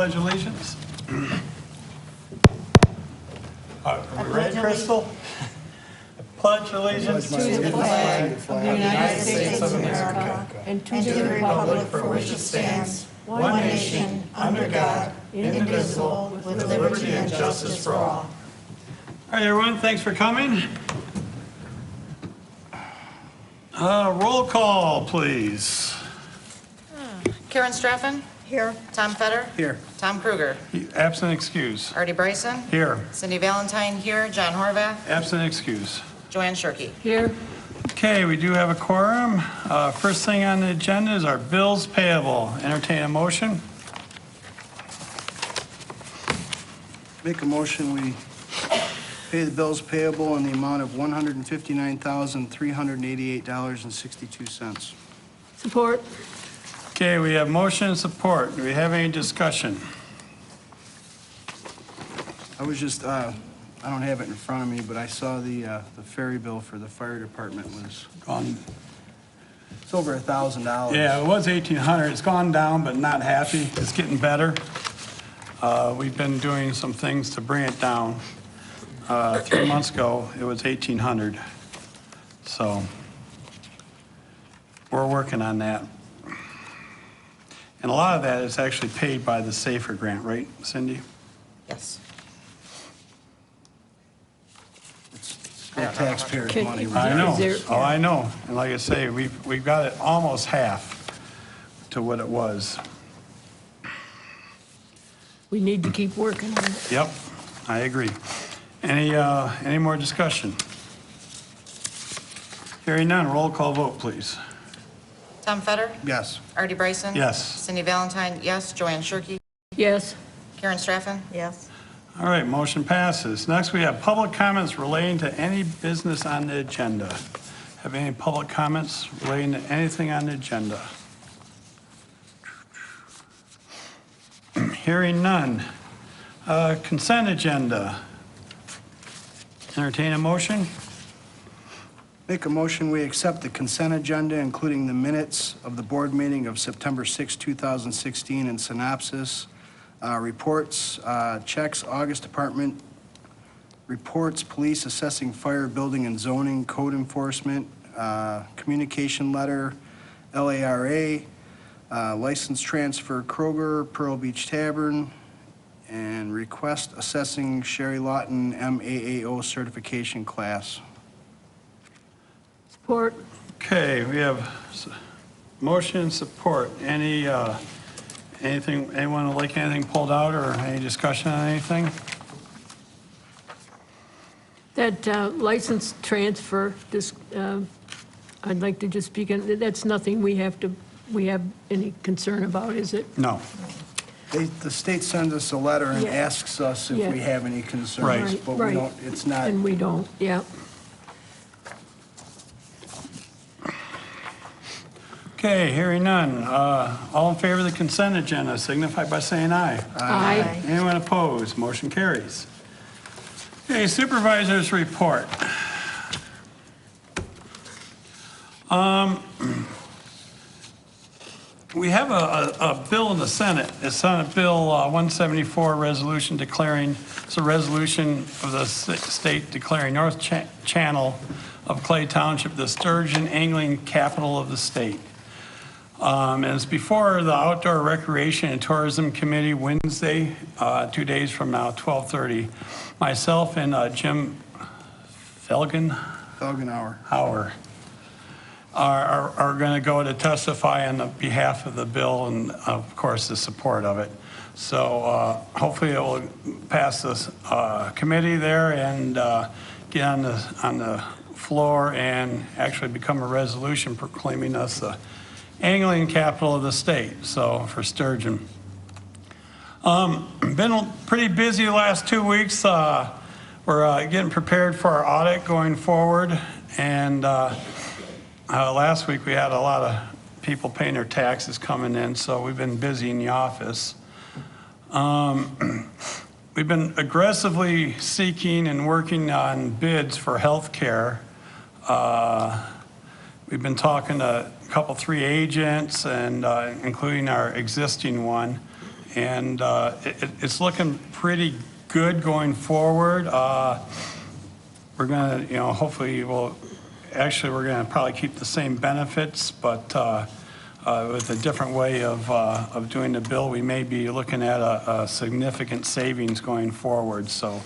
pledge allegiance. Are we ready, Crystal? I pledge allegiance to the flag of the United States of America and to the republic for which it stands, one nation, under God, indivisible, with liberty and justice for all. All right, everyone, thanks for coming. Roll call, please. Karen Straffen? Here. Tom Fetter? Here. Tom Kruger? Absent excuse. Artie Bryson? Here. Cindy Valentine here. John Horvath? Absent excuse. Joanne Shirkey? Here. Okay, we do have a quorum. First thing on the agenda is our bills payable. Entertain a motion. Make a motion, we pay the bills payable in the amount of $159,388.62. Support. Okay, we have motion and support. Do we have any discussion? I was just, I don't have it in front of me, but I saw the ferry bill for the fire department was, it's over $1,000. Yeah, it was 1,800. It's gone down, but not happy. It's getting better. We've been doing some things to bring it down. 3 months ago, it was 1,800. So we're working on that. And a lot of that is actually paid by the SAFER grant, right, Cindy? Yes. It's all taxpayers' money. I know. Is there- Oh, I know. And like I say, we've got it almost half to what it was. We need to keep working on it. Yep, I agree. Any more discussion? Hearing none, roll call vote, please. Tom Fetter? Yes. Artie Bryson? Yes. Cindy Valentine? Yes. Joanne Shirkey? Yes. Karen Straffen? Yes. All right, motion passes. Next, we have public comments relating to any business on the agenda. Have any public comments relating to anything on the agenda? Hearing none. Consent agenda. Entertain a motion. Make a motion, we accept the consent agenda, including the minutes of the board meeting of September 6, 2016, and synopsis, reports, checks, August department reports, police assessing fire, building and zoning, code enforcement, communication letter, LARA, license transfer Kroger, Pearl Beach Tavern, and request assessing Sherry Lawton MAAO certification class. Support. Okay, we have motion and support. Anyone would like anything pulled out or any discussion on anything? That license transfer, I'd like to just speak on, that's nothing we have any concern about, is it? No. The state sends us a letter and Yeah. asks us if Yeah. we have any concerns, Right. but we Right. don't, it's not. And we don't, yeah. Okay, hearing none. All in favor of the consent agenda signify by saying aye. Aye. Anyone opposed? Motion carries. Okay, supervisor's report. We have a bill in the Senate. It's Senate Bill 174, resolution declaring, it's a resolution of the state declaring North Channel of Clay Township the sturgeon angling capital of the state. And it's before the Outdoor Recreation and Tourism Committee Wednesday, 2 days from now, 12:30. Myself and Jim Algonac. are going to go to testify on the behalf of the bill and, of course, the support of it. So hopefully it will pass this committee there and get on the floor and actually become a resolution proclaiming us the angling capital of the state, so for sturgeon. Been pretty busy the last 2 weeks. We're getting prepared for our audit going forward, and last week we had a lot of people paying their taxes coming in, so we've been busy in the office. We've been aggressively seeking and working on bids for health care. We've been talking to a couple, 3 agents, and including our existing one, and it's looking pretty good going forward. We're going to, hopefully we're going to probably keep the same benefits, but with a different way of doing the bill, we may be looking at a significant savings going forward. So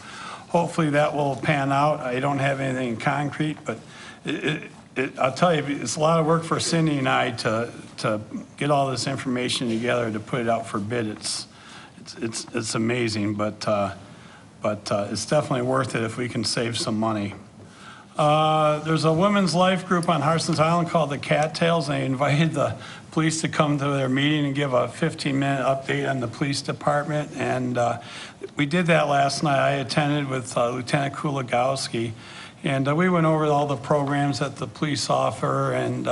hopefully that will pan out. I don't have anything concrete, but I'll tell you, it's a lot of work for Cindy and I to get all this information together to put it out for bid. It's amazing, but it's definitely worth it if we can save some money. There's a women's life group on Harson's Island called the Cattails, and they invited the police to come to their meeting and give a 15-minute update on the police department. And we did that last night. I attended with Lieutenant Kulagowski, and we went over all the programs that the police offer and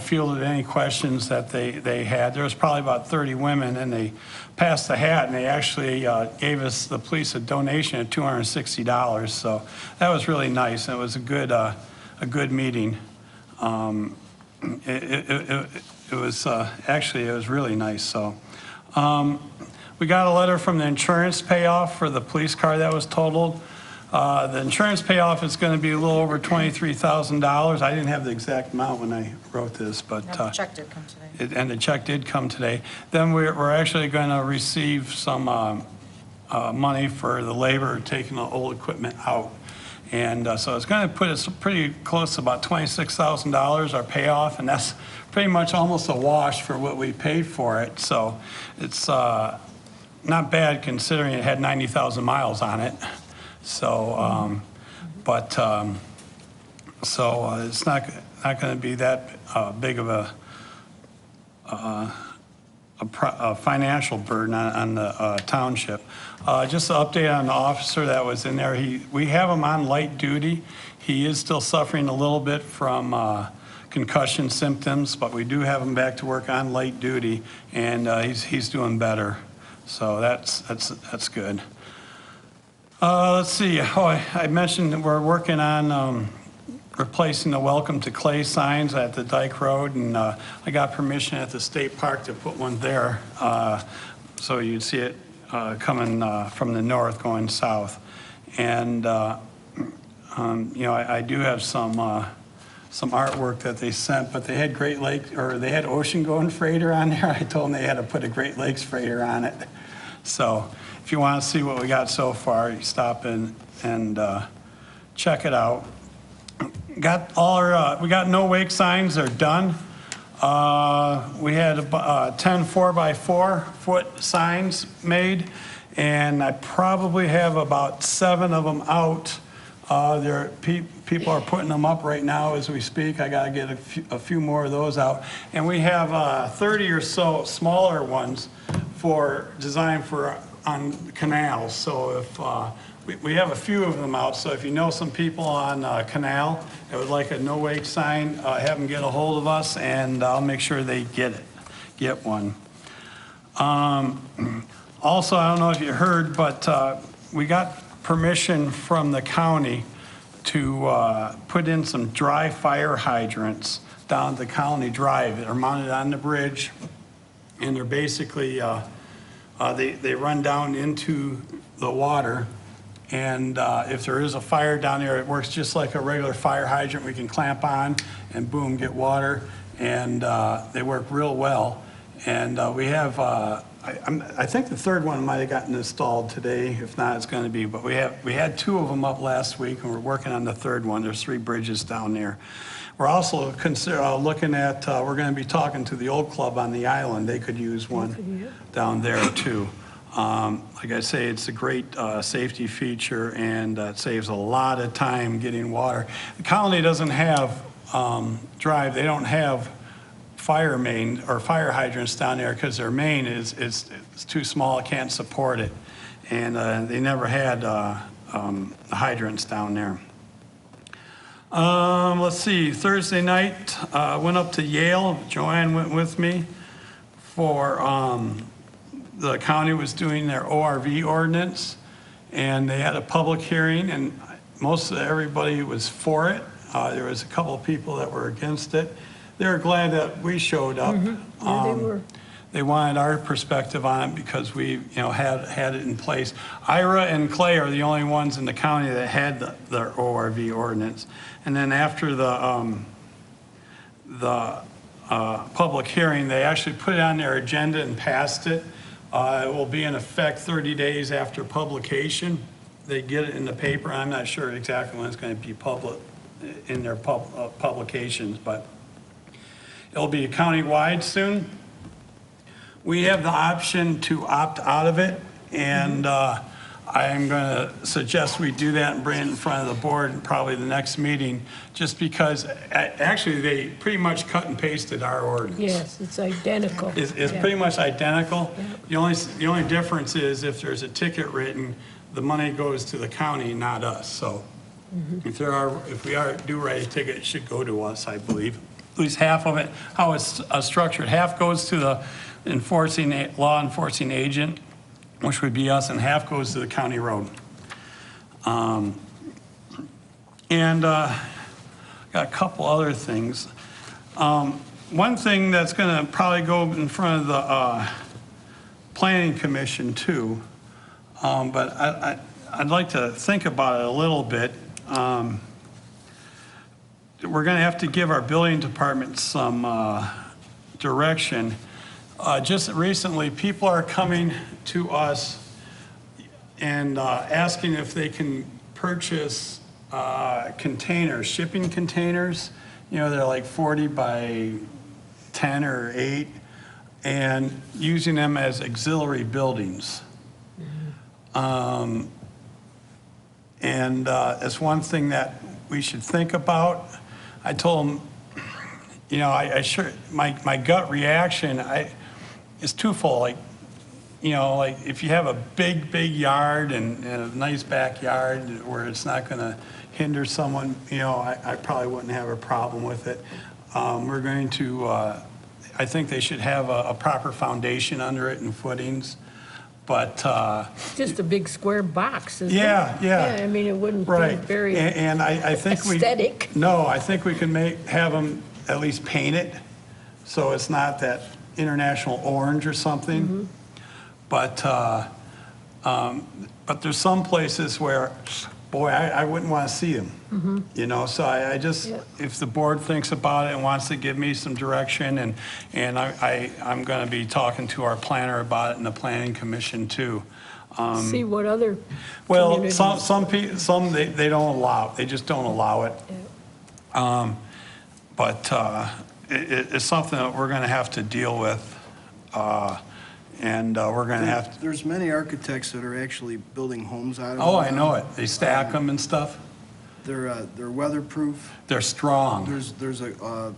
fielded any questions that they had. There was probably about 30 women, and they passed the hat, and they actually gave us, the police, a donation of $260. So that was really nice, and it was a good meeting. It was actually, it was really nice. So we got a letter from the insurance payoff for the police car that was totaled. The insurance payoff is going to be a little over $23,000. I didn't have the exact amount when I wrote this, but No, the check did come today. and the check did come today. Then we're actually going to receive some money for the labor taking the old equipment out. And so it's going to put us pretty close to about $26,000, our payoff, and that's pretty much almost a wash for what we paid for it. So it's not bad considering it had 90,000 miles on it. So, it's not going to be that big of a financial burden on the township. Just an update on the officer that was in there. We have him on light duty. He is still suffering a little bit from concussion symptoms, but we do have him back to work on light duty, and he's doing better. So that's good. Let's see. I mentioned that we're working on replacing the Welcome to Clay signs at the Dyke Road, and I got permission at the state park to put one there, so you'd see it coming from the north going south. And I do have some artwork that they sent, but they had they had Ocean Going Freighter on there. I told them they had to put a Great Lakes Freighter on it. So if you want to see what we got so far, you stop in and check it out. Got all our, we got no wake signs, they're done. We had 10 4x4 foot signs made, and I probably have about 7 of them out. People are putting them up right now as we speak. I got to get a few more of those out. And we have 30 or so smaller ones designed for on canals. So if we have a few of them out, so if you know some people on canal that would like a no wake sign, have them get a hold of us, and I'll make sure they get one. Also, I don't know if you heard, but we got permission from the county to put in some dry fire hydrants down the Colony Drive. They're mounted on the bridge, and they're basically they run down into the water, and if there is a fire down there, it works just like a regular fire hydrant. We can clamp on and boom, get water, and they work real well. And we have I think the third one might have gotten installed today. If not, it's going to be. But we had 2 of them up last week, and we're working on the third one. There's 3 bridges down there. We're also looking at. We're going to be talking to the old club on the island. They could use one down there too. Like I say, it's a great safety feature, and it saves a lot of time getting water. The Colony doesn't have Drive. They don't have fire main or fire hydrants down there because their main is too small, it can't support it, and they never had hydrants down there. Let's see, Thursday night went up to Yale. Joanne went with me for the county was doing their ORV ordinance, and they had a public hearing, and most of everybody was for it. There was a couple of people that were against it. They were glad that we showed up. Yeah, they were. they wanted our perspective on it because we, had it in place. Ira and Clay are the only ones in the county that had the ORV ordinance. And then after the public hearing, they actually put it on their agenda and passed it. It will be in effect 30 days after publication. They get it in the paper. I'm not sure exactly when it's going to be public in their publications, but it'll be countywide soon. We have the option to opt out of it, and I'm going to suggest we do that and bring it in front of the board in probably the next meeting, just because actually they pretty much cut and pasted our ordinance. Yes, it's identical. It's Yeah. pretty much identical. Yeah. The only difference is if there's a ticket written, the money goes to the county, not us. So if we do write a ticket, it should go to us, I believe. At least half of it, how it's structured. Half goes to the law enforcing agent, which would be us, and half goes to the county road. Got a couple other things. One thing that's going to probably go in front of the planning commission too, but I'd like to think about it a little bit. We're going to have to give our building department some direction. Just recently, people are coming to us and asking if they can purchase containers, shipping containers. They're like 40 by 10 or 8, and using them as auxiliary buildings. It's one thing that we should think about. I told them, my gut reaction is twofold. Like if you have a big yard and a nice backyard where it's not going to hinder someone, I probably wouldn't have a problem with it. We're going to, I think they should have a proper foundation under it and footings. But Just a big square box, isn't it? Yeah. Yeah, I mean, it wouldn't be right, very and I think aesthetic. I think we can have them at least paint it so it's not that international orange or something. But there's some places where, boy, I wouldn't want to see them. So I just, if the board thinks about it and wants to give me some direction, and I'm going to be talking to our planner about it and the planning commission too. See what other Well, communities- some they don't allow, they just don't allow it. But it's something that we're going to have to deal with. And we're going to have to. There's many architects that are actually building homes out of Oh, them I know it. They stack them and stuff. They're weatherproof. They're strong. There's a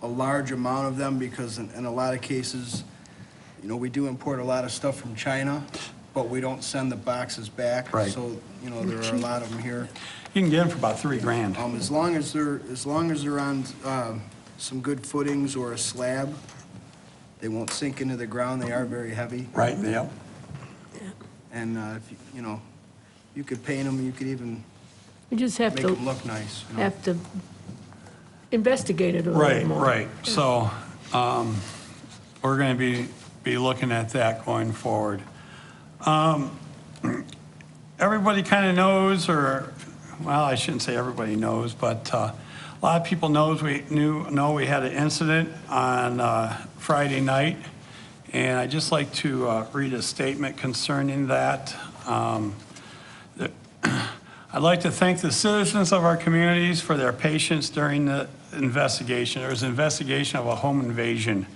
large amount of them because in a lot of cases, we do import a lot of stuff from China, but we don't send the boxes back. Right. So, there are a lot of them here. You can get them for about $3,000. As long as they're on some good footings or a slab, they won't sink into the ground. They are very heavy. Right, yeah. And if you could paint them, you could even We just have make to, them look nice. have to investigate it a little more. Right. So we're going to be looking at that going forward. Everybody kind of knows, well, I shouldn't say everybody knows, but a lot of people know we had an incident on Friday night, and I'd just like to read a statement concerning that. I'd like to thank the citizens of our communities for their patience during the investigation. There was an investigation of a home invasion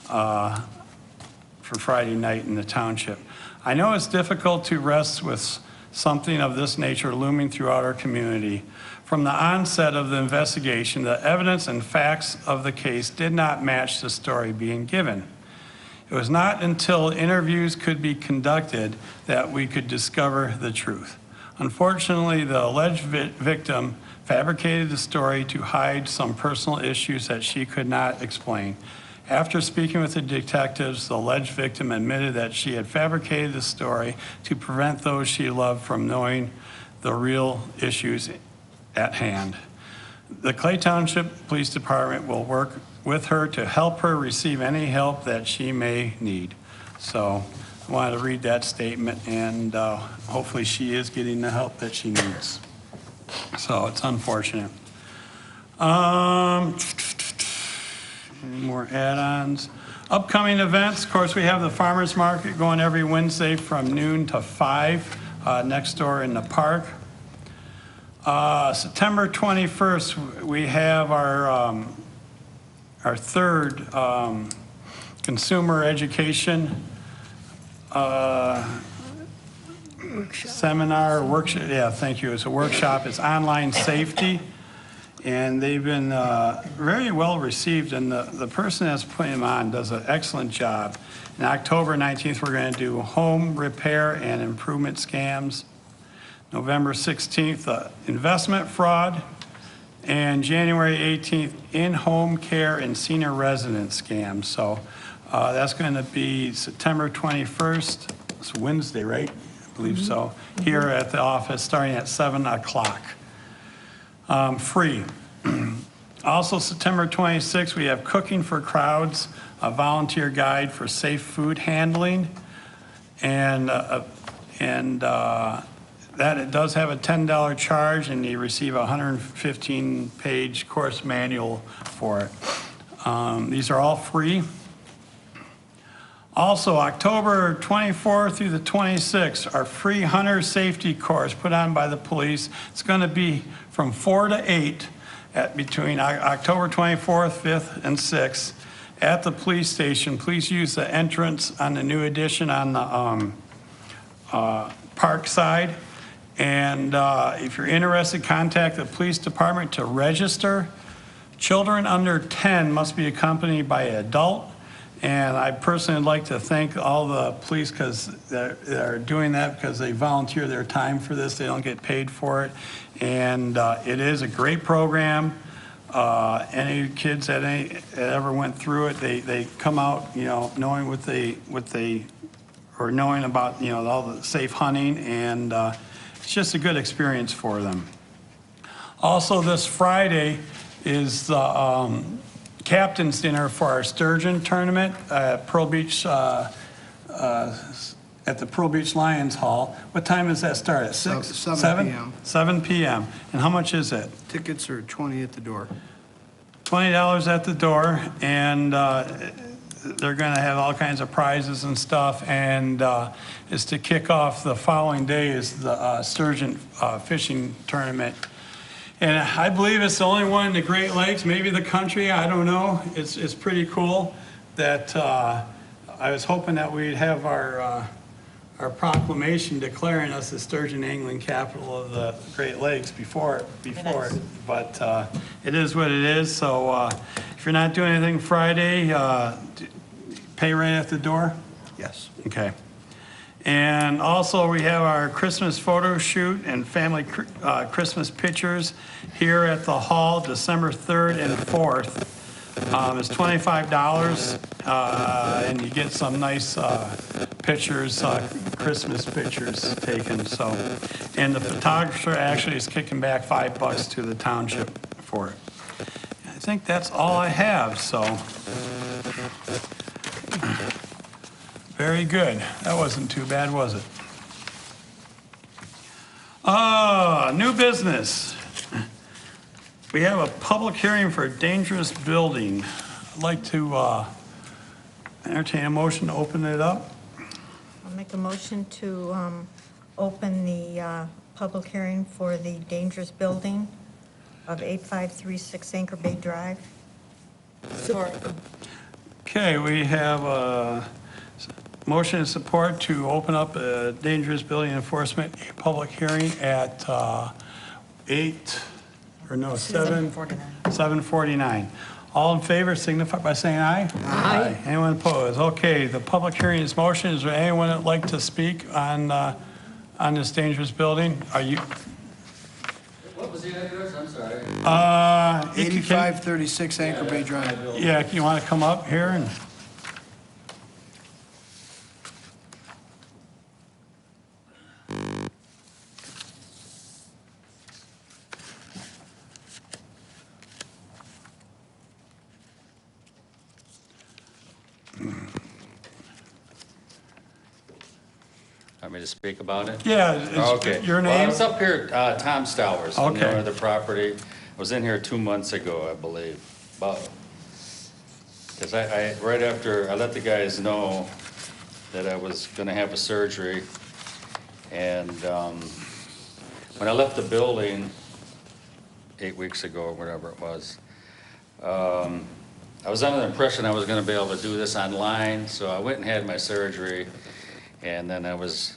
for Friday night in the township. I know it's difficult to rest with something of this nature looming throughout our community. From the onset of the investigation, the evidence and facts of the case did not match the story being given. It was not until interviews could be conducted that we could discover the truth. Unfortunately, the alleged victim fabricated the story to hide some personal issues that she could not explain. After speaking with the detectives, the alleged victim admitted that she had fabricated the story to prevent those she loved from knowing the real issues at hand. The Clay Township Police Department will work with her to help her receive any help that she may need. So I wanted to read that statement, and hopefully she is getting the help that she needs. So it's unfortunate. Any more add-ons? Upcoming events, of course, we have the farmer's market going every Wednesday from noon to 5 next door in the park. September 21st, we have our third consumer education seminar, workshop. Yeah, thank you. It's a workshop. It's online safety. And they've been very well received, and the person that's putting them on does an excellent job. On October 19th, we're going to do home repair and improvement scams. November 16th, investment fraud. And January 18th, in-home care and senior residence scams. So that's going to be September 21st. It's Wednesday, right? I believe so. Here at the office, starting at 7 o'clock. Free. Also, September 26th, we have Cooking for Crowds, a volunteer guide for safe food handling. And that it does have a $10 charge, and you receive a 115-page course manual for it. These are all free. Also, October 24th through the 26th, our free hunter safety course put on by the police. It's going to be from 4 to 8 between October 24th, 5th, and 6th at the police station. Please use the entrance on the new addition on the park side. And if you're interested, contact the police department to register. Children under 10 must be accompanied by an adult. And I personally would like to thank all the police because they're doing that because they volunteer their time for this. They don't get paid for it. And it is a great program. Any kids that ever went through it, they come out, knowing what they or knowing about, all the safe hunting, and it's just a good experience for them. Also, this Friday is the captain's dinner for our sturgeon tournament at Pearl Beach, at the Pearl Beach Lions Hall. What time does that start? At 6? 7 p.m. 7 p.m. And how much is it? Tickets are $20 at the door. $20 at the door, and they're going to have all kinds of prizes and stuff, and is to kick off the following day is the sturgeon fishing tournament. And I believe it's the only one in the Great Lakes, maybe the country, I don't know. It's pretty cool that I was hoping that we'd have our proclamation declaring us the sturgeon angling capital of the Great Lakes before it. But it is what it is. So if you're not doing anything Friday, pay right at the door? Yes. Okay. And also, we have our Christmas photo shoot and family Christmas pictures here at the hall, December 3rd and 4th. It's $25, and you get some nice pictures, Christmas pictures taken. So, and the photographer actually is kicking back $5 to the township for it. I think that's all I have. So. Very good. That wasn't too bad, was it? New business. We have a public hearing for a dangerous building. I'd like to entertain a motion to open it up. I'll make a motion to open the public hearing for the dangerous building of 8536 Anchor Bay Drive. Support. Okay, we have a motion and support to open up a dangerous building enforcement public hearing at 7:49. All in favor signify by saying aye. Aye. Anyone opposed? Okay, the public hearing is motion. Is there anyone that'd like to speak on this dangerous building? Are you? What was the address? I'm sorry. 8536 Anchor Bay Drive. Yeah, you want to come up here and? Want me to speak about it? Yeah, Okay. your Well, I name? was up here, Tom Stowers, I'm the Okay. owner of the property. I was in here 2 months ago, I believe, because right after, I let the guys know that I was gonna have a surgery, and when I left the building 8 weeks ago, or whatever it was, I was under the impression I was gonna be able to do this online, so I went and had my surgery, and then I was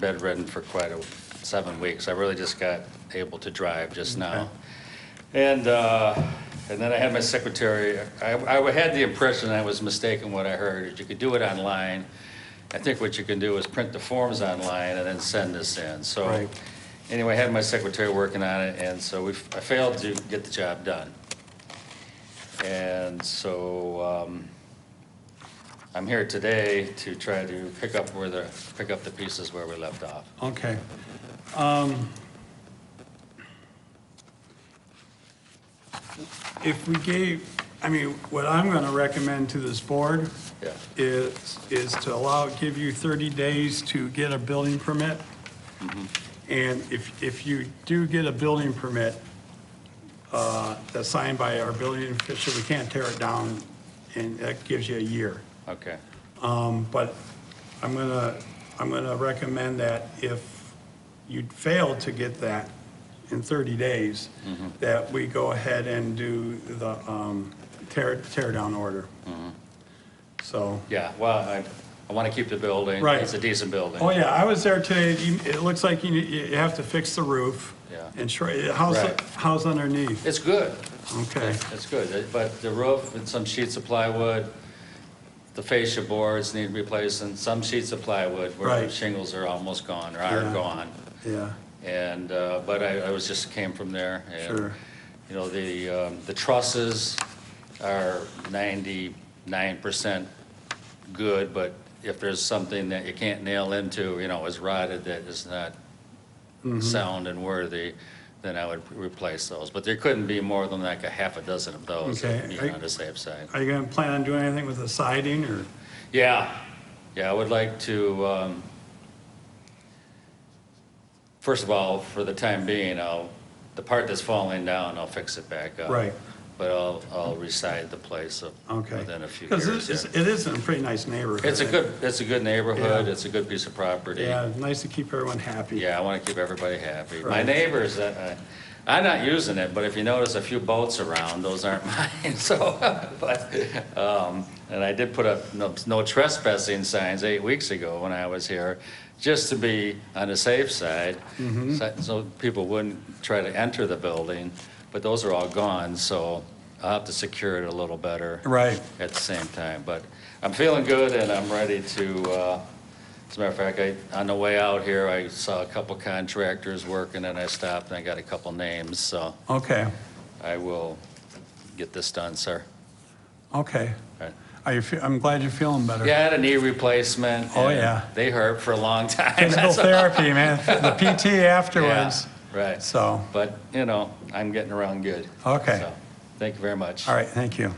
bedridden for 7 weeks. I really just got able to drive just now. And then I had my secretary, I had the impression, I was mistaken what I heard, is you could do it online. I think what you can do is print the forms online and then send this in. So Right. anyway, I had my secretary working on it, and so I failed to get the job done. And so I'm here today to try to pick up the pieces where we left off. Okay. If we gave, I mean, what I'm going to recommend to this board Yeah. is to give you 30 days to get a building permit. And if you do get a building permit that's signed by our building official, we can't tear it down, and that gives you a year. Okay. But I'm gonna recommend that if you fail to get that in 30 days, that we go ahead and do the tear down order. So, Yeah, well, I want to keep the building. Right. It's a decent building. oh yeah, I was there today. It looks like you have to fix the roof. Yeah. And Right. how's underneath? It's good. Okay, It's good, but the roof and some sheets of plywood, the fascia boards need replacing, some sheets of plywood where the Right. shingles are almost gone or Yeah. are gone. yeah, And, but I came from there. And, Sure. you know, the trusses are 99% good, but if there's something that you can't nail into, you know, is rotted, that is not sound and worthy, then I would replace those. But there couldn't be more than like a half a dozen of those, Okay. to be on the safe side. Are you gonna plan on doing anything with the siding, or? Yeah, I would like to, first of all, for the time being, the part that's falling down, I'll fix it back up. Right. But I'll reside the place Okay. within a few Because years. it is in a pretty nice neighborhood. It's a good neighborhood, Yeah. it's a good piece of property. Yeah, nice to keep everyone happy. Yeah, I want to keep everybody happy. My Right. neighbors, I'm not using it, but if you notice a few boats around, those aren't mine, so, but, and I did put up no trespassing signs 8 weeks ago when I was here, just to be on the safe side, so people wouldn't try to enter the building, but those are all gone, so I'll have to secure it a little better. Right. At the same time, but I'm feeling good and I'm ready to, as a matter of fact, on the way out here, I saw a couple contractors working and I stopped and I got a couple names, so Okay, I will get this done, sir. okay. Right. I'm glad you're feeling better. Yeah, I had a knee replacement. Oh, and yeah. They hurt for a long time. Physical therapy, man, the PT afterwards. Yeah, right. So, But, you know, I'm getting around good. Okay. So, thank you very much. all right, thank you.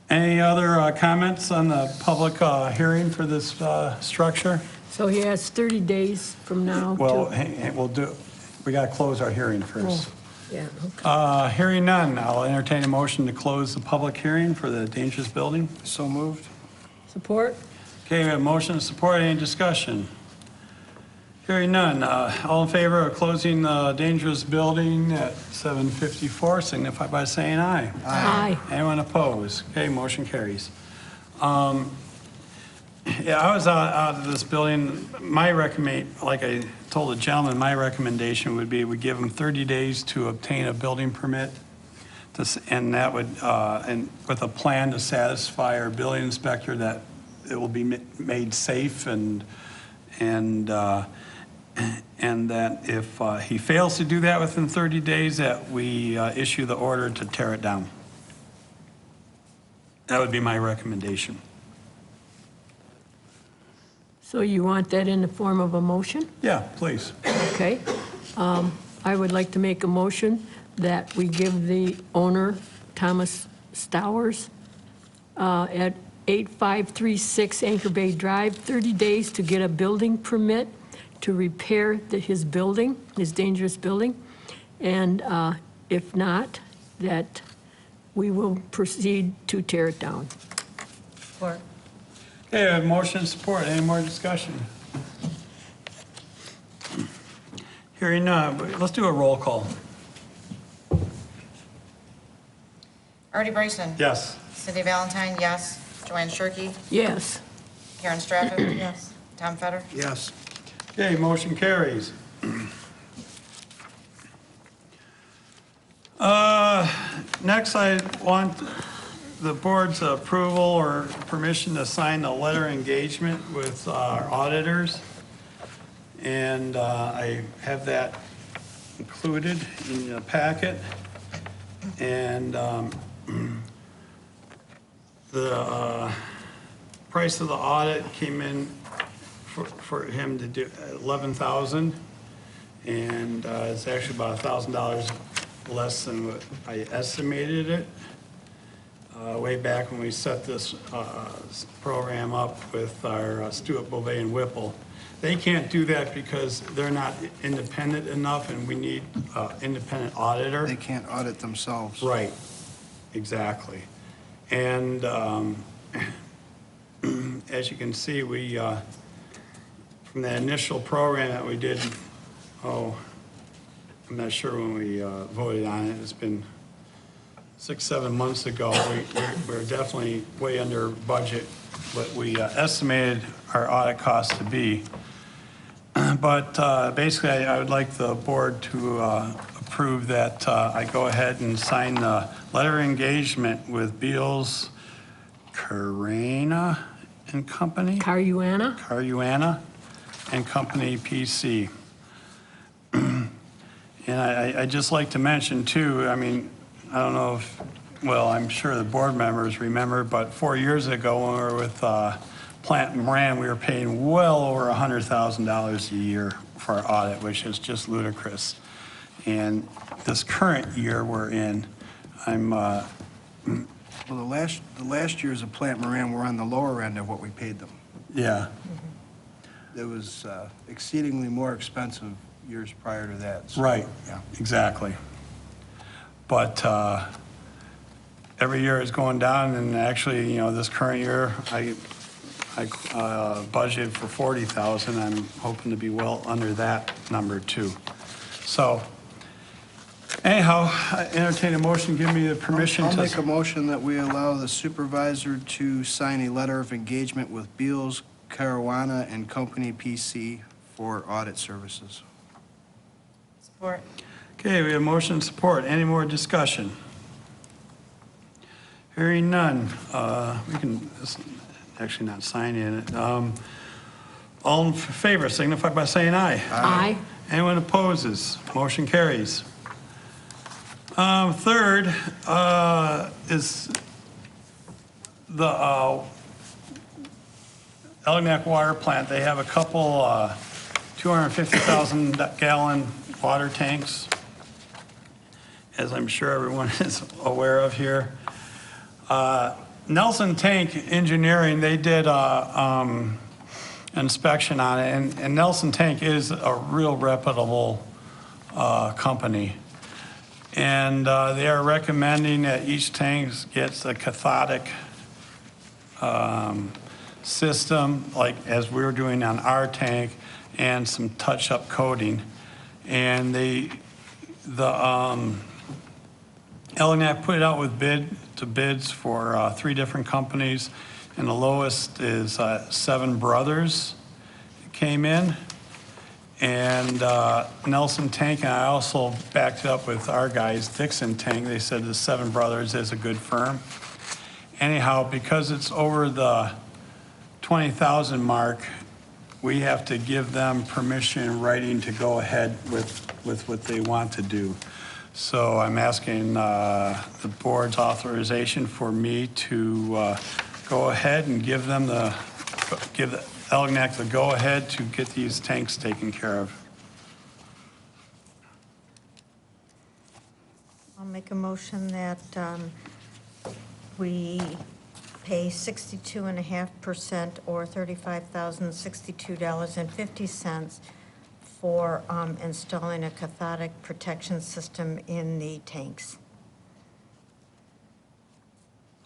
Any other comments on the public hearing for this structure? So he has 30 days from now to... Well, we got to close our hearing first. Yeah, okay. Hearing none, I'll entertain a motion to close the public hearing for the dangerous building. So moved. Support? Okay, we have motion and support, any discussion? Hearing none, all in favor of closing the dangerous building at 7:54, signify by saying aye. Aye. Anyone opposed? Okay, motion carries. Yeah, I was out of this building, like I told the gentleman, my recommendation would be we give them 30 days to obtain a building permit, and that would, and with a plan to satisfy our building inspector that it will be made safe, and that if he fails to do that within 30 days, that we issue the order to tear it down. That would be my recommendation. So you want that in the form of a motion? Yeah, please. Okay. I would like to make a motion that we give the owner, Thomas Stowers, 8536 Anchor Bay Drive, 30 days to get a building permit to repair his building, his dangerous building. And if not, that we will proceed to tear it down. Support. Okay, I have motion and support. Any more discussion? Hearing none, but let's do a roll call. Artie Bryson? Yes. Cindy Valentine, yes. Joanne Shirkey? Yes. Karen Stratton? Yes. Tom Fetter? Yes. Okay, motion carries. Next, I want the board's approval or permission to sign the letter of engagement with our auditors. And I have that included in the packet. And the price of the audit came in for him to do $11,000. And it's actually about $1,000 less than what I estimated it way back when we set this program up with our Stewart, Beauvais, and Whipple. They can't do that because they're not independent enough, and we need independent auditor. They can't audit themselves. Right, exactly. And as you can see, we, from the initial program that we did, I'm not sure when we voted on it, it's been 6-7 months ago. We're definitely way under budget, what we estimated our audit costs to be. But basically, I would like the board to approve that I go ahead and sign the letter of engagement with Beals, Carana and Company? Caruana and Company PC. And I'd just like to mention too, I mean, I don't know if, well, I'm sure the board members remember, but 4 years ago when we were with Plant Moran, we were paying well over $100,000 a year for our audit, which is just ludicrous. And this current year we're in, Well, the last years of Plant Moran were on the lower end of what we paid them. yeah, It was exceedingly more expensive years prior to that. So, right, Yeah. exactly. But every year is going down, and actually, you know, this current year, I budgeted for 40,000. I'm hoping to be well under that number too. So anyhow, I entertain a motion, give me the permission I'll to. make a motion that we allow the supervisor to sign a letter of engagement with Beals, Caruana and Company PC for audit services. Support. Okay, we have motion and support. Any more discussion? Hearing none, we can actually not sign in it. All in favor signify by saying aye. Aye. Anyone opposes? Motion carries. Third is the Algonac water plant. They have a couple 250,000 gallon water tanks, as I'm sure everyone is aware of here. Nelson Tank Engineering, they did inspection on it, and Nelson Tank is a real reputable company. And they are recommending that each tank gets a cathodic system, like as we were doing on our tank, and some touch-up coating. And Algonac put it out with bids for 3 different companies, and the lowest is Seven Brothers came in, and Nelson Tank, and I also backed it up with our guys, Dixon Tank. They said the Seven Brothers is a good firm. Anyhow, because it's over the 20,000 mark, we have to give them permission in writing to go ahead with what they want to do. So I'm asking the board's authorization for me to go ahead and give Algonac the go-ahead to get these tanks taken care of. I'll make a motion that we pay 62.5% or $35,062.50 for installing a cathodic protection system in the tanks.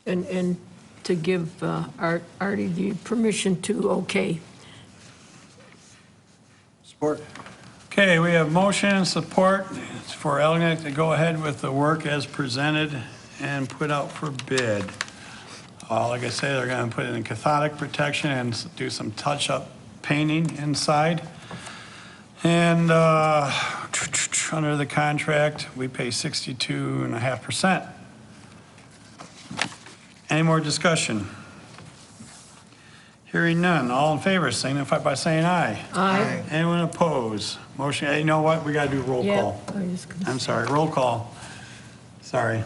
And to give Artie the permission to okay. Support. Okay, we have motion and support for Algonac to go ahead with the work as presented and put out for bid. Like I say, they're going to put it in cathodic protection and do some touch-up painting inside. And under the contract, we pay 62.5%. Any more discussion? Hearing none. All in favor, signify by saying aye. Aye. Anyone oppose? Motion, you know what? We got to do roll Yeah, call. I was gonna I'm say. sorry, roll call. Sorry.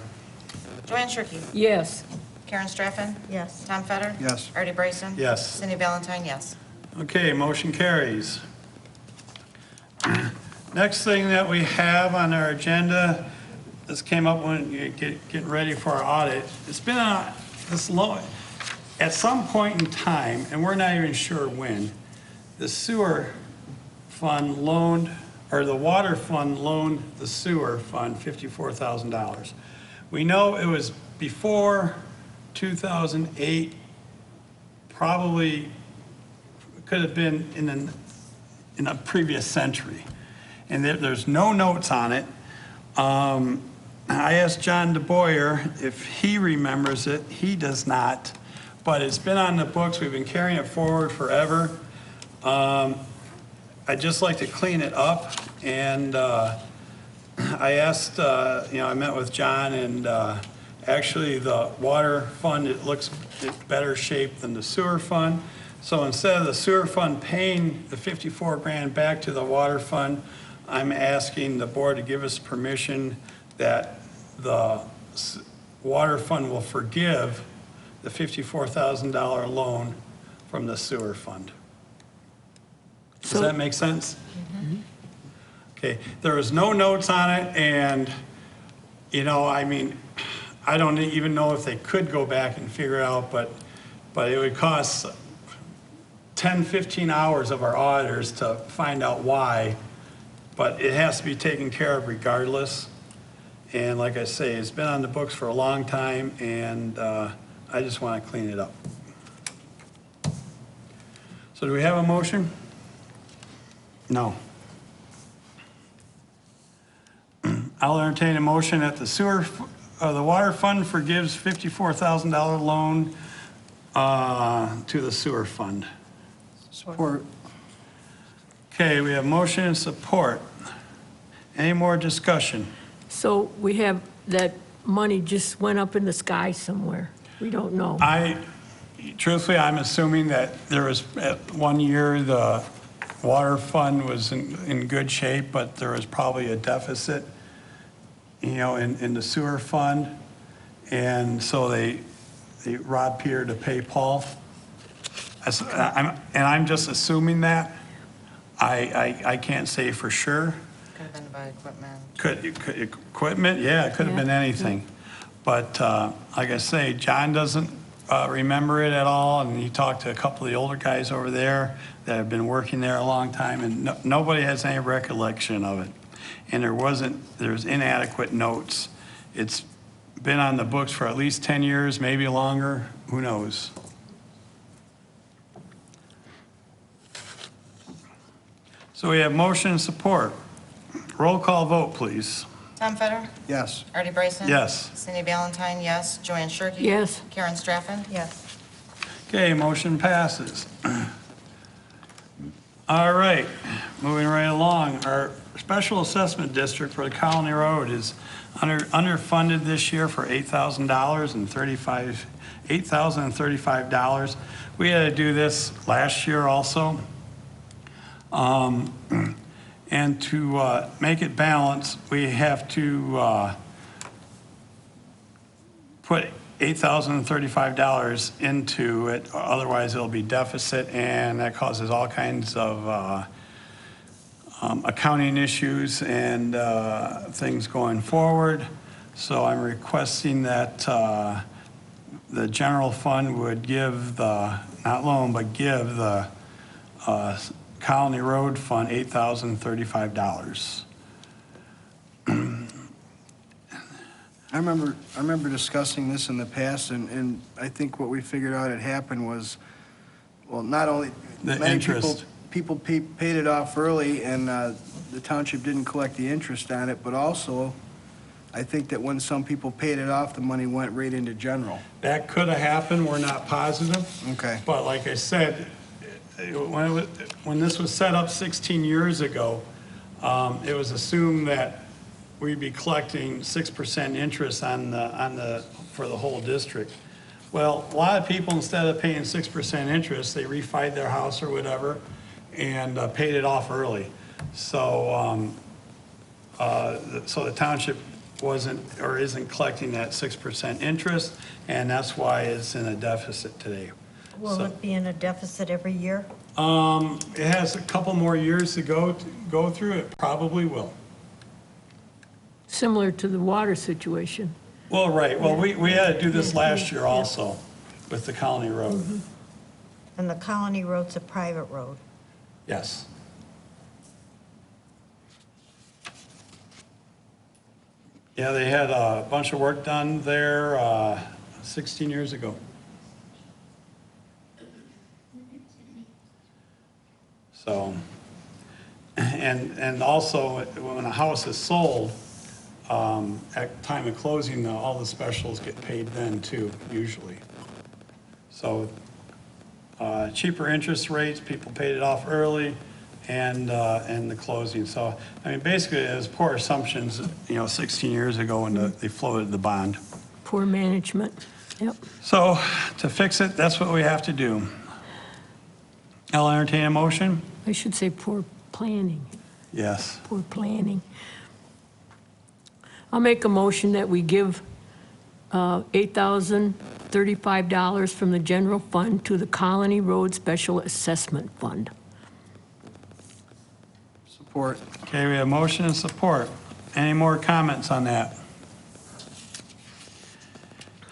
Joanne Shirkey. Yes. Karen Straffen. Yes. Tom Fetter. Yes. Artie Bryson. Yes. Cindy Valentine, yes. Okay, motion carries. Next thing that we have on our agenda, this came up when you getting ready for our audit. It's been on this low, at some point in time, and we're not even sure when, the sewer fund loaned, or the water fund loaned the sewer fund $54,000. We know it was before 2008, probably could have been in a previous century. And there's no notes on it. I asked John DeBoyer if he remembers it. He does not, but it's been on the books. We've been carrying it forward forever. I'd just like to clean it up. And I asked, I met with John, and actually the water fund, it looks in better shape than the sewer fund. So instead of the sewer fund paying the 54 grand back to the water fund, I'm asking the board to give us permission that the water fund will forgive the $54,000 loan from the sewer fund. Does So- that make sense? Okay, there was no notes on it, and, I mean, I don't even know if they could go back and figure it out, but it would cost 10, 15 hours of our auditors to find out why, but it has to be taken care of regardless. And like I say, it's been on the books for a long time, and I just want to clean it up. So do we have a motion? No. I'll entertain a motion that the water fund forgives $54,000 loan to the sewer fund. Support. Okay, we have motion and support. Any more discussion? So we have, that money just went up in the sky somewhere. We don't know. Truthfully, I'm assuming that there was, at one year, the water fund was in good shape, but there was probably a deficit, in the sewer fund. And so they robbed Peter to pay Paul. I'm just assuming that. I can't say for sure. Could have been about equipment. Could equipment? Yeah, it could have been anything. But like I say, John doesn't remember it at all, and he talked to a couple of the older guys over there that have been working there a long time, and nobody has any recollection of it. And there's inadequate notes. It's been on the books for at least 10 years, maybe longer, who knows? So we have motion and support. Roll call vote, please. Tom Fetter. Yes. Artie Bryson. Yes. Cindy Valentine, yes. Joanne Shirkey. Yes. Karen Straffen. Yes. Okay, motion passes. All right, moving right along. Our special assessment district for the Colony Road is underfunded this year for $8,035. We had to do this last year also. And to make it balanced, we have to put $8,035 into it, otherwise it'll be deficit, and that causes all kinds of accounting issues and things going forward. So I'm requesting that the general fund would give the, not loan, but give the Colony Road Fund $8,035. I remember discussing this in the past, and I think what we figured out had happened was, well, not only. The many interest. People paid it off early, and the township didn't collect the interest on it, but also, I think that when some people paid it off, the money went right into general. That could have happened, we're not positive. Okay. But like I said, when this was set up 16 years ago, it was assumed that we'd be collecting 6% interest for the whole district. Well, a lot of people, instead of paying 6% interest, they refied their house or whatever and paid it off early. So, so the township wasn't or isn't collecting that 6% interest, and that's why it's in a deficit today. Will So- it be in a deficit every year? It has a couple more years to go through. It probably will. Similar to the water situation. Well, right. Well, we had to do this last year also with the Colony Road. And the Colony Road's a private road. Yes. Yeah, they had a bunch of work done there 16 years ago. So, and also when a house is sold, at time of closing, all the specials get paid then too, usually. So cheaper interest rates, people paid it off early, and the closing. So, I mean, basically, it was poor assumptions, 16 years ago when they floated the bond. Poor management. Yep. So to fix it, that's what we have to do. I'll entertain a motion. I should say poor planning. Yes. Poor planning. I'll make a motion that we give $8,035 from the general fund to the Colony Road Special Assessment Fund. Support. Okay, we have motion and support. Any more comments on that?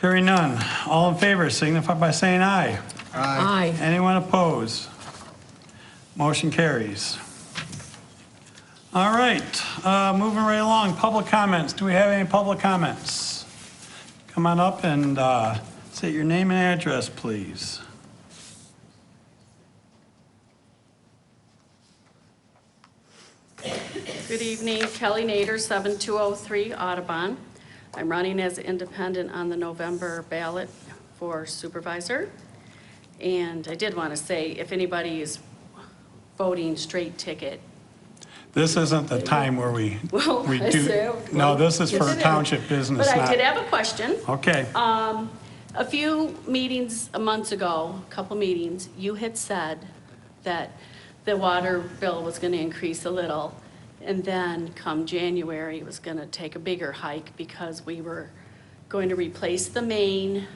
Hearing none. All in favor signify by saying aye. Aye. Anyone opposed? Motion carries. All right, moving right along, public comments. Do we have any public comments? Come on up and say your name and address, please. Good evening, Kelly Nader, 7203 Audubon. I'm running as independent on the November ballot for supervisor. And I did want to say, if anybody is voting straight ticket, This isn't the time where we well, we I do. say, No, this is yes, for it is. township business, But I not. did have a question. Okay, A few meetings, months ago, a couple meetings, you had said that the water bill was going to increase a little, and then come January, it was going to take a bigger hike because we were going to replace the main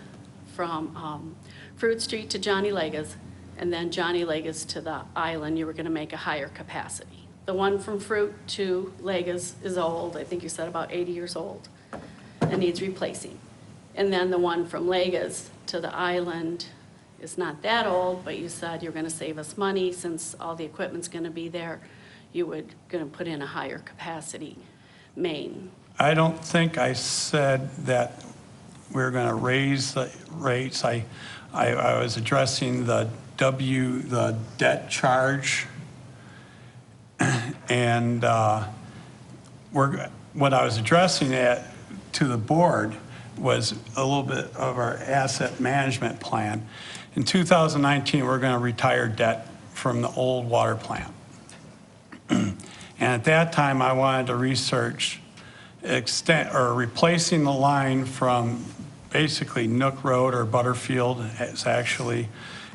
from Fruit Street to Johnny Lega's, and then Johnny Lega's to the island, you were going to make a higher capacity. The one from Fruit to Lega's is old, I think you said about 80 years old, and needs replacing. And then the one from Lega's to the island is not that old, but you said you're gonna save us money since all the equipment's gonna be there. You would, gonna put in a higher capacity main. I don't think I said that we're going to raise the rates. I was addressing the debt charge. And what I was addressing to the board was a little bit of our asset management plan. In 2019, we're going to retire debt from the old water plant. And at that time, I wanted to research replacing the line from basically Nook Road or Butterfield, it's actually,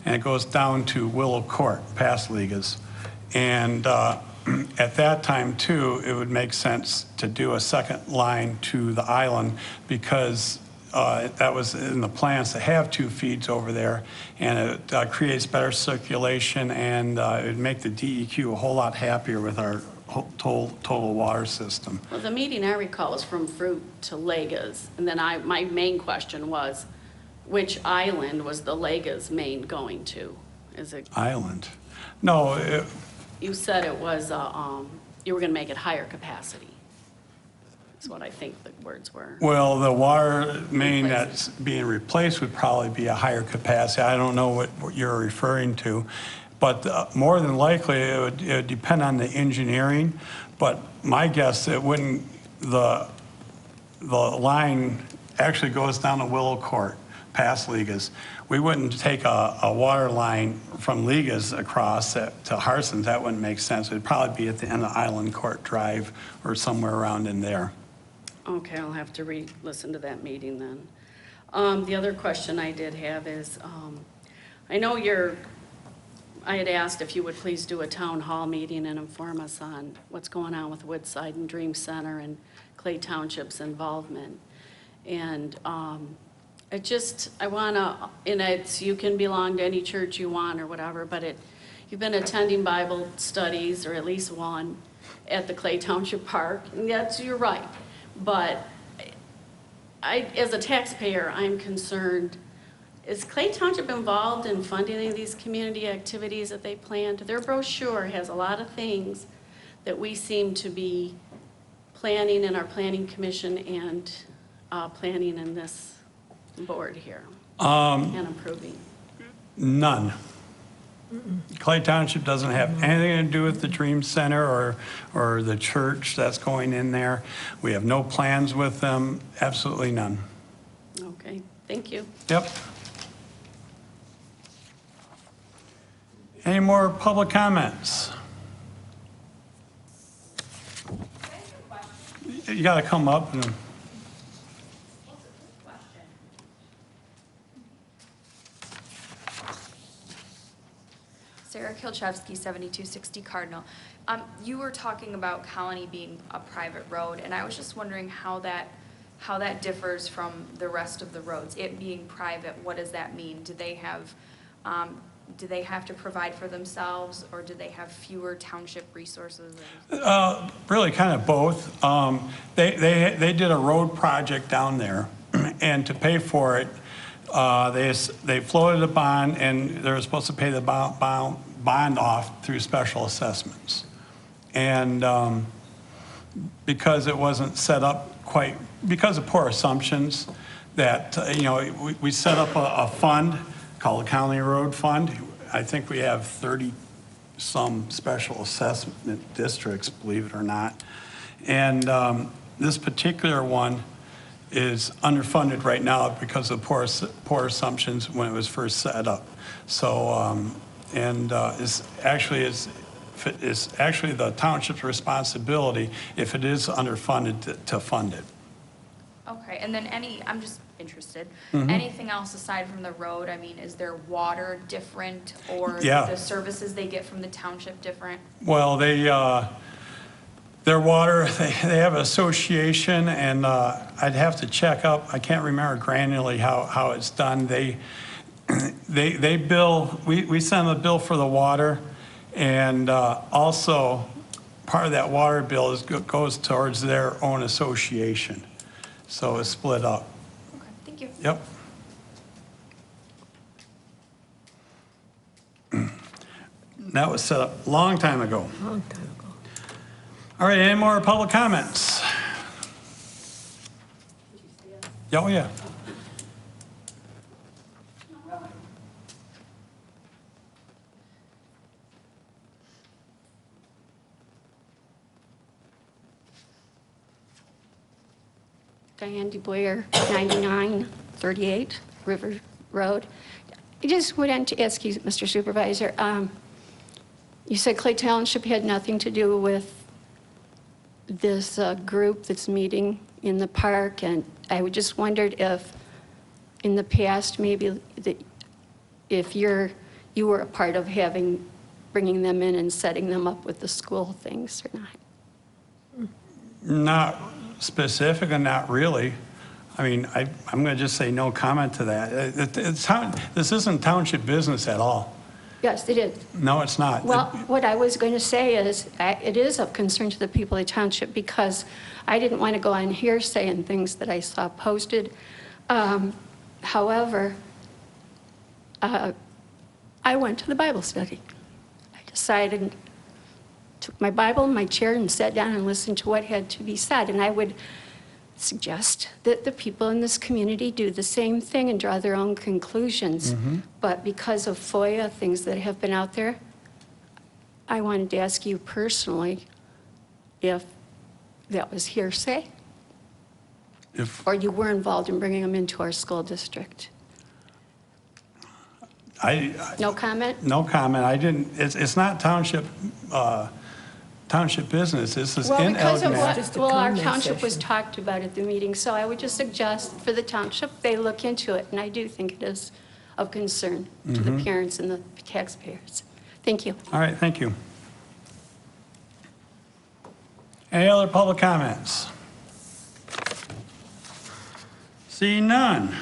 and it goes down to Willow Court, past Ligas. And at that time, too, it would make sense to do a second line to the island because that was in the plans to have 2 feeds over there, and it creates better circulation, and it would make the DEQ a whole lot happier with our total water system. Well, the meeting I recall was from Fruit to Lega's, and then my main question was, which island was the Lega's main going to? Is it, Island. No, you said it was, you were gonna make it higher capacity. That's what I think the words were. well, the water main that's being replaced would probably be a higher capacity. I don't know what you're referring to, but more than likely, it would depend on the engineering. But my guess, it wouldn't, the line actually goes down to Willow Court, past Ligas. We wouldn't take a water line from Ligas across to Harson's. That wouldn't make sense. It'd probably be at the end of Island Court Drive or somewhere around in there. Okay, I'll have to re-listen to that meeting then. The other question I did have is, I know I had asked if you would please do a town hall meeting and inform us on what's going on with Woodside and Dream Center and Clay Township's involvement. And I wanna, you can belong to any church you want or whatever, but you've been attending Bible studies, or at least one, at the Clay Township Park, and you're right. But as a taxpayer, I'm concerned, is Clay Township involved in funding any of these community activities that they planned? Their brochure has a lot of things that we seem to be planning in our planning commission and planning in this board here and approving. None. Clay Township doesn't have anything to do with the Dream Center or the church that's going in there. We have no plans with them, absolutely none. Okay, thank you. Yep. Any more public comments? You got to come up and. Sarah Kilchevsky, 7260 Cardinal. You were talking about Colony being a private road, and I was just wondering how that differs from the rest of the roads. It being private, what does that mean? Do they have to provide for themselves, or do they have fewer township resources? Really kind of both. They did a road project down there, and to pay for it, they floated a bond, and they were supposed to pay the bond off through special assessments. And because it wasn't set up quite, because of poor assumptions, that, we set up a fund called the County Road Fund. I think we have 30-some special assessment districts, believe it or not. And this particular one is underfunded right now because of poor assumptions when it was first set up. So, it's actually the township's responsibility, if it is underfunded, to fund it. Okay, and then I'm just interested, anything else aside from the road? I mean, is their water different, or the services they get from the township different? Well, their water, they have an association, and I'd have to check up. I can't remember granularly how it's done. They bill, we send them a bill for the water, and also part of that water bill goes towards their own association. So it's split up. Okay, thank you. Yep. That was set up a long time ago. Long time ago. All right, any more public comments? Oh, yeah. Diane DeBoyer, 9938 River Road. I just wanted to ask you, Mr. Supervisor, you said Clay Township had nothing to do with this group that's meeting in the park, and I just wondered if in the past maybe if you were a part of bringing them in and setting them up with the school things or not. Not specific and not really. I mean, I'm going to just say no comment to that. This isn't township business at all. Yes, it is. No, it's not. Well, what I was going to say is it is of concern to the people of the township, because I didn't want to go on hearsay and things that I saw posted. However, I went to the Bible study. I decided, took my Bible and my chair and sat down and listened to what had to be said. And I would suggest that the people in this community do the same thing and draw their own conclusions. But because of FOIA, things that have been out there, I wanted to ask you personally if that was hearsay or you were involved in bringing them into our school district. No comment? No comment. I didn't, it's not township business. This is in Because of Algonac. Just a well, our comment township was session. talked about at the meeting, so I would just suggest for the township, they look into it, and I do think it is of concern to the parents and the taxpayers. Thank you. All right, thank you. Any other public comments? Seeing none.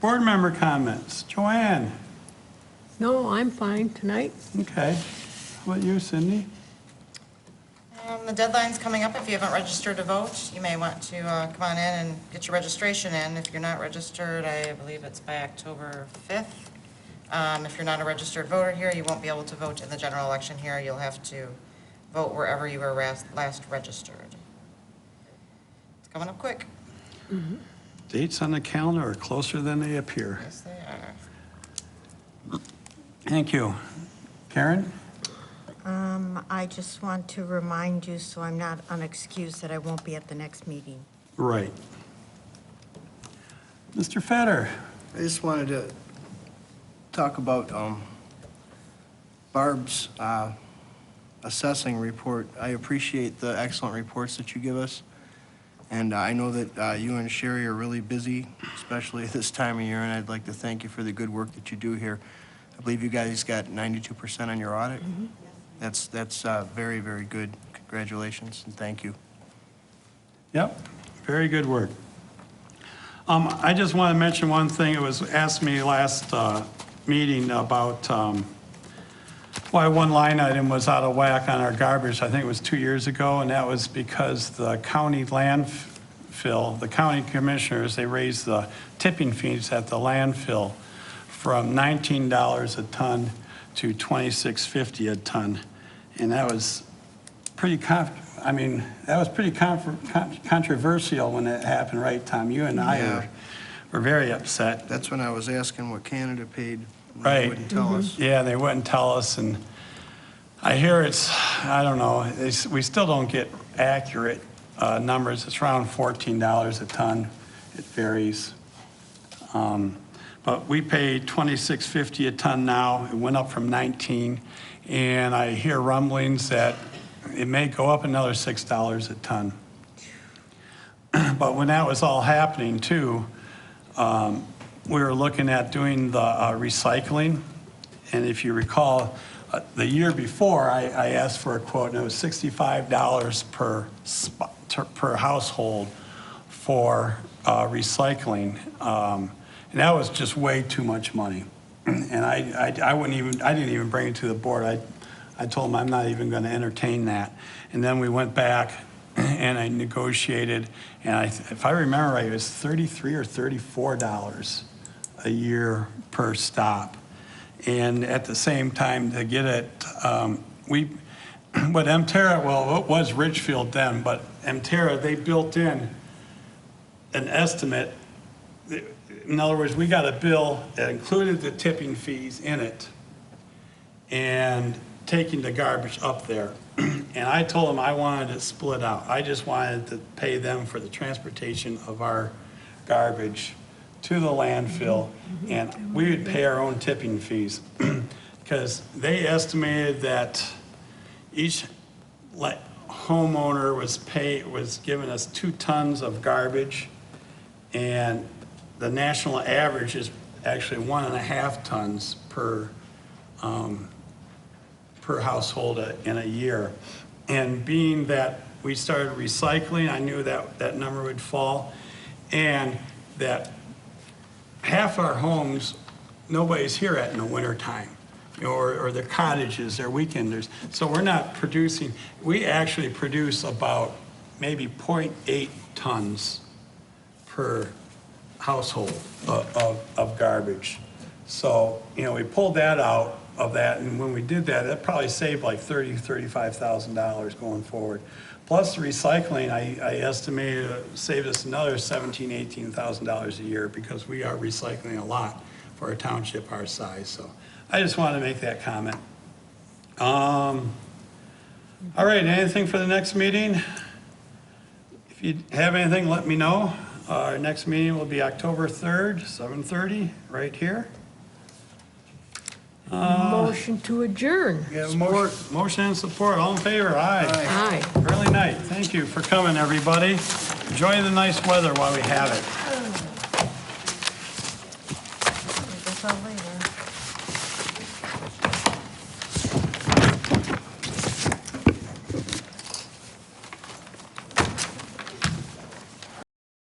Board member comments. Joanne? No, I'm fine tonight. Okay. How about you, Cindy? The deadline's coming up. If you haven't registered to vote, you may want to come on in and get your registration in. If you're not registered, I believe it's by October 5th. If you're not a registered voter here, you won't be able to vote in the general election here. You'll have to vote wherever you were last registered. It's coming up quick. Dates on the calendar are closer than they appear. Yes, they are. Thank you. Karen? I just want to remind you, so I'm not unexcused, that I won't be at the next meeting. Right. Mr. Fetter? I just wanted to talk about Barb's assessing report. I appreciate the excellent reports that you give us. And I know that you and Sherry are really busy, especially at this time of year, and I'd like to thank you for the good work that you do here. I believe you guys got 92% on your audit. That's very, very good. Congratulations, and thank you. Yep, very good work. I just want to mention one thing. It was asked me last meeting about why one line item was out of whack on our garbage. I think it was 2 years ago, and that was because the county landfill, the county commissioners, they raised the tipping fees at the landfill from $19 a ton to $26.50 a ton. And that was pretty, controversial when it happened, right, Tom? You and I Yeah. were very upset. That's when I was asking what Canada paid. And Right. They wouldn't tell us. Yeah, they wouldn't tell us, and I hear I don't know, we still don't get accurate numbers. It's around $14 a ton. It varies. But we pay $26.50 a ton now. It went up from 19, and I hear rumblings that it may go up another $6 a ton. But when that was all happening too, we were looking at doing the recycling. And if you recall, the year before, I asked for a quote, and it was $65 per household for recycling. And that was just way too much money. And I didn't even bring it to the board. I told them I'm not even going to entertain that. And then we went back and I negotiated, and if I remember right, it was $33 or $34 a year per stop. And at the same time, to get it, but Emterra, well, it was Ridgefield then, but Emterra, they built in an estimate. In other words, we got a bill that included the tipping fees in it and taking the garbage up there. And I told them I wanted it split out. I just wanted to pay them for the transportation of our garbage to the landfill, and we would pay our own tipping fees. Because they estimated that each homeowner was giving us 2 tons of garbage, and the national average is actually 1.5 tons per household in a year. And being that we started recycling, I knew that that number would fall, and that half our homes, nobody's here at in the wintertime, or their cottages, their weekenders. So we're not producing, we actually produce about maybe 0.8 tons per household of garbage. So, you know, we pulled that out of that, and when we did that, that probably saved like $35,000 going forward. Plus the recycling, I estimated saved us another $17,000, $18,000 a year because we are recycling a lot for a township our size. So I just wanted to make that comment. All right, anything for the next meeting? If you have anything, let me know. Our next meeting will be October 3rd, 7:30, right here. Motion to adjourn. We have motion and support. All in favor? Aye. Aye. Early night. Thank you for coming, everybody. Enjoy the nice weather while we have it. That's all later.